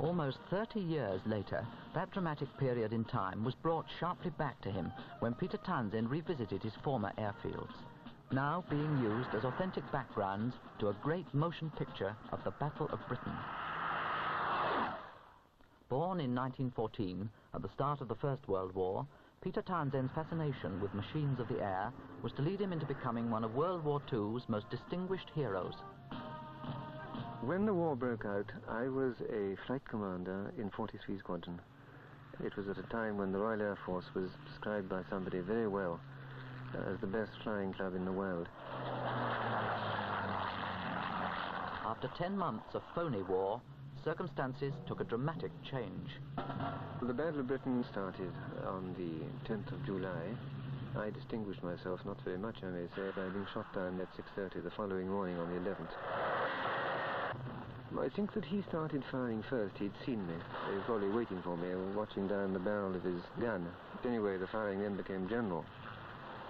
Almost 30 years later, that dramatic period in time was brought sharply back to him when Peter Townsend revisited his former airfields, now being used as authentic backgrounds to a great motion picture of the Battle of Britain. Born in 1914, at the start of the First World War, Peter Townsend's fascination with machines of the air was to lead him into becoming one of World War II's most distinguished heroes. When the war broke out, I was a flight commander in 43 Squadron. It was at a time when the Royal Air Force was described by somebody very well as the best flying club in the world. After 10 months of phony war, circumstances took a dramatic change. The Battle of Britain started on the 10th of July. I distinguished myself, not very much I may say, by being shot down at 6:30 the following morning on the 11th. I think that he started firing first. He'd seen me. He was probably waiting for me, watching down the barrel of his gun. Anyway, the firing then became general.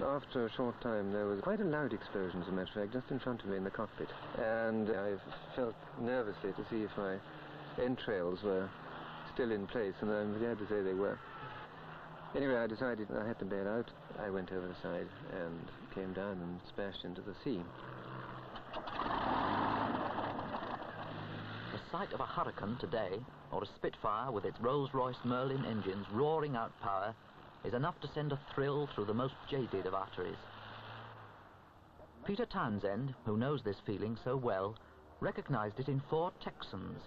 After a short time, there was quite a loud explosion, as a matter of fact, just in front of me in the cockpit. And I felt nervously to see if my entrails were still in place, and I'm glad to say they were. Anyway, I decided I had to bail out. I went over the side and came down and splashed into the sea. The sight of a Hurricane today, or a Spitfire with its Rolls-Royce Merlin engines roaring out power, is enough to send a thrill through the most jaded of arteries. Peter Townsend, who knows this feeling so well, recognized it in 4 Texans,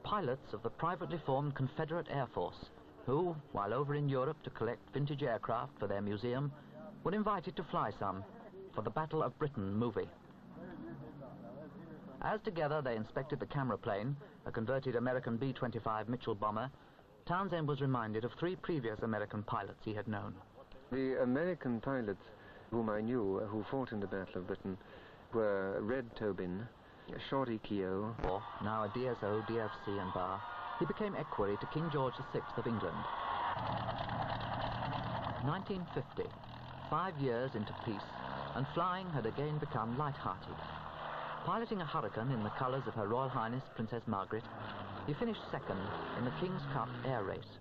pilots of the privately formed Confederate Air Force, who, while over in Europe to collect vintage aircraft for their museum, were invited to fly some for the Battle of Britain movie. As together they inspected the camera plane, a converted American B-25 Mitchell bomber, Townsend was reminded of 3 previous American pilots he had known. The American pilots whom I knew, who fought in the Battle of Britain, were Red Tobin, Shorty Keogh. Now a DSO, DFC and bar, he became equerry to King George VI of England. 1950, 5 years into peace, and flying had again become light-hearted. Piloting a Hurricane in the colours of Her Royal Highness Princess Margaret, he finished second in the King's Cup air race.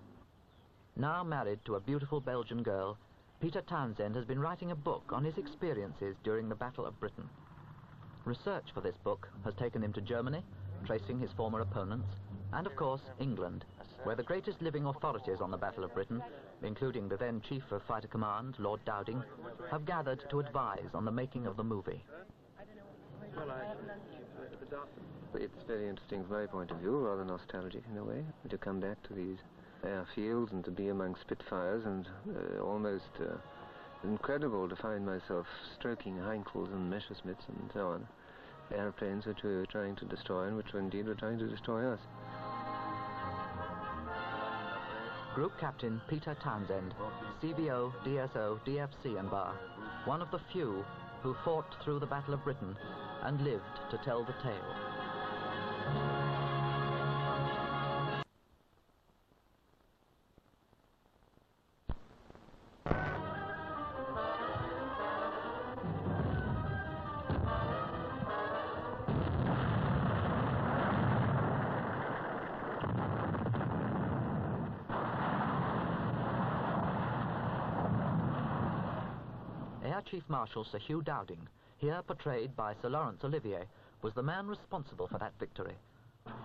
Now married to a beautiful Belgian girl, Peter Townsend has been writing a book on his experiences during the Battle of Britain. Research for this book has taken him to Germany, tracing his former opponents, and of course England, where the greatest living authorities on the Battle of Britain, including the then Chief of Fighter Command, Lord Dowding, have gathered to advise on the making of the movie. It's very interesting from my point of view, rather nostalgic in a way, to come back to these airfields and to be among Spitfires, and almost incredible to find myself stroking Heinkels and Messerschmitts and so on, airplanes which we were trying to destroy and which indeed were trying to destroy us. Group Captain Peter Townsend, CBO, DSO, DFC and bar, one of the few who fought through the Battle of Britain and lived to tell the tale. Air Chief Marshal Sir Hugh Dowding, here portrayed by Sir Laurence Olivier, was the man responsible for that victory.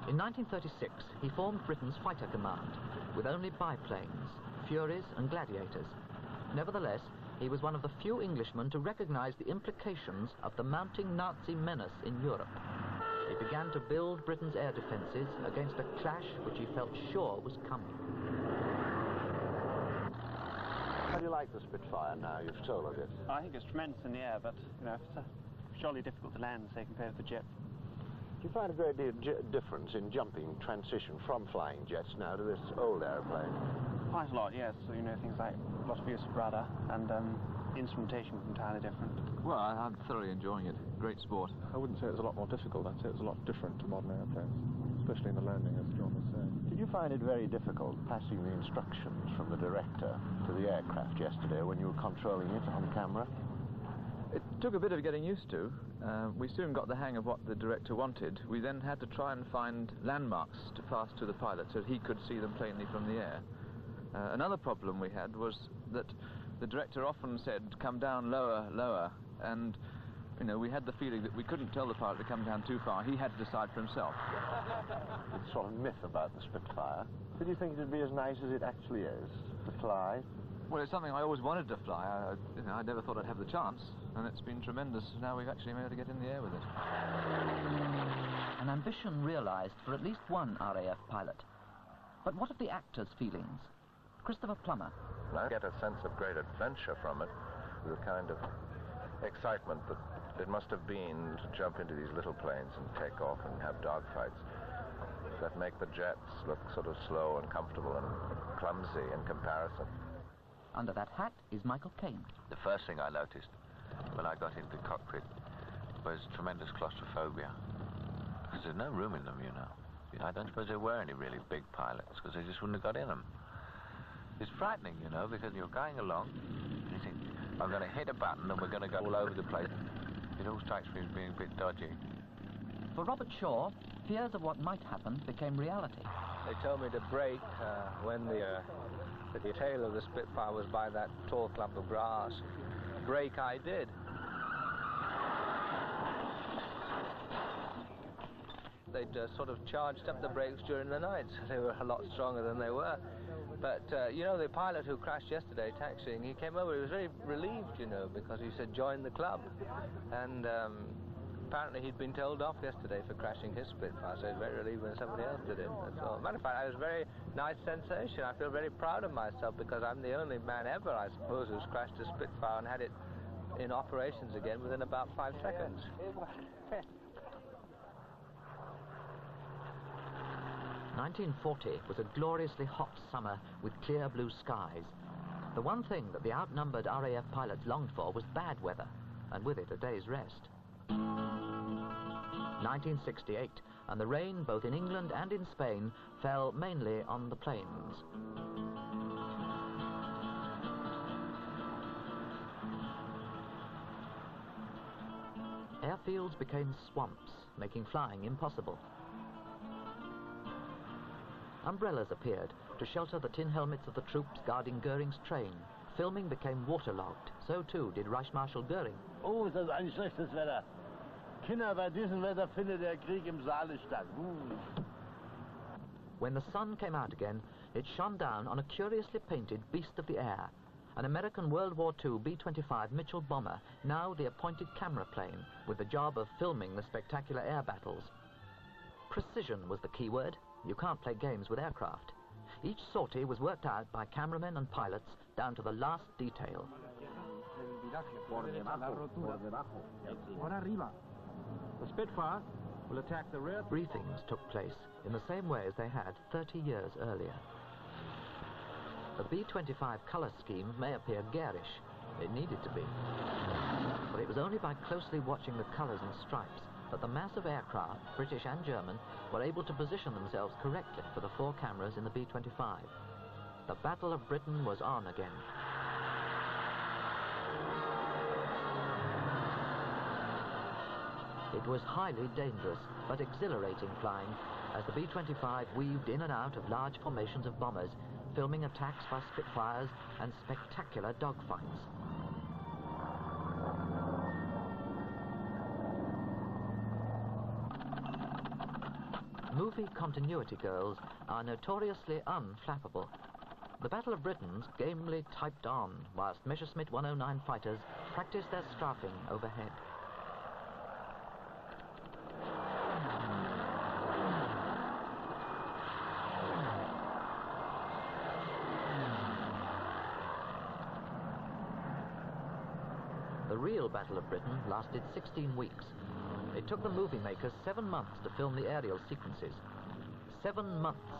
In 1936, he formed Britain's fighter command, with only biplanes, Furies and Gladiators. Nevertheless, he was one of the few Englishmen to recognize the implications of the mounting Nazi menace in Europe. He began to build Britain's air defences against a clash which he felt sure was coming. How do you like the Spitfire now you've stolen it? I think it's tremendous in the air, but, you know, it's surely difficult to land, say, compared with the jet. Do you find a great difference in jumping transition from flying jets now to this old airplane? Quite a lot, yes. So, you know, things like a lot of use of rudder and instrumentation was entirely different. Well, I'm thoroughly enjoying it. Great sport. I wouldn't say it was a lot more difficult. I'd say it was a lot different to modern airplanes, especially in the landing, as John was saying. Did you find it very difficult passing the instructions from the director to the aircraft yesterday when you were controlling it on camera? It took a bit of getting used to. We soon got the hang of what the director wanted. We then had to try and find landmarks to pass to the pilot so that he could see them plainly from the air. Another problem we had was that the director often said, come down lower, lower, and we had the feeling that we couldn't tell the pilot to come down too far. He had to decide for himself. It's sort of myth about the Spitfire. Did you think it would be as nice as it actually is to fly? Well, it's something I always wanted to fly. I never thought I'd have the chance, and it's been tremendous. Now we've actually been able to get in the air with it. An ambition realized for at least one RAF pilot. But what of the actors' feelings? Christopher Plummer. I get a sense of great adventure from it, the kind of excitement that it must have been to jump into these little planes and take off and have dogfights that make the jets look sort of slow and comfortable and clumsy in comparison. Under that hat is Michael Caine. The first thing I noticed when I got into the cockpit was tremendous claustrophobia, because there's no room in them, I don't suppose there were any really big pilots, because they just wouldn't have got in them. It's frightening, because you're going along, and you think, I'm going to hit a button and we're going to go all over the place. It all strikes me as being a bit dodgy. For Robert Shaw, fears of what might happen became reality. They told me to brake when the tail of the Spitfire was by that tall clump of grass. Brake I did. They'd sort of charged up the brakes during the night, so they were a lot stronger than they were. But, the pilot who crashed yesterday taxiing, he came over, he was very relieved, because he said, join the club. And apparently he'd been told off yesterday for crashing his Spitfire, so he was very relieved when somebody else did it. That's all. Matter of fact, it was a very nice sensation. I feel very proud of myself, because I'm the only man ever, I suppose, who's crashed a Spitfire and had it in operations again within about 5 seconds. 1940 was a gloriously hot summer with clear blue skies. The one thing that the outnumbered RAF pilots longed for was bad weather, and with it a day's rest. 1968, and the rain both in England and in Spain fell mainly on the plains. Airfields became swamps, making flying impossible. Umbrellas appeared to shelter the tin helmets of the troops guarding Goering's train. Filming became waterlogged. So too did Reich Marshal Goering. Oh, ist das ein schlechtes Wetter. Kinder, bei diesem Wetter findet der Krieg im Saale statt. When the sun came out again, it shone down on a curiously painted beast of the air, an American World War II B-25 Mitchell bomber, now the appointed camera plane, with the job of filming the spectacular air battles. Precision was the key word. You can't play games with aircraft. Each sortie was worked out by cameramen and pilots down to the last detail. The Spitfire will attack the rear. Briefings took place in the same way as they had 30 years earlier. The B-25 colour scheme may appear garish. It needed to be. But it was only by closely watching the colours and stripes that the mass of aircraft, British and German, were able to position themselves correctly for the 4 cameras in the B-25. The Battle of Britain was on again. It was highly dangerous, but exhilarating flying, as the B-25 weaved in and out of large formations of bombers, filming attacks by Spitfires and spectacular dogfights. Movie continuity girls are notoriously unflappable. The Battle of Britain's gamely typed on, whilst Messerschmitt 109 fighters practiced their strafing overhead. The real Battle of Britain lasted 16 weeks. It took the movie makers 7 months to film the aerial sequences. 7 months,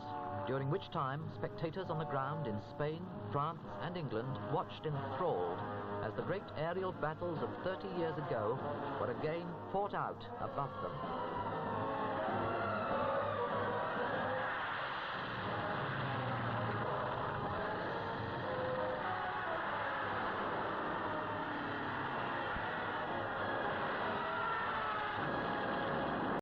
during which time spectators on the ground in Spain, France and England watched enthralled as the great aerial battles of 30 years ago were again fought out above them.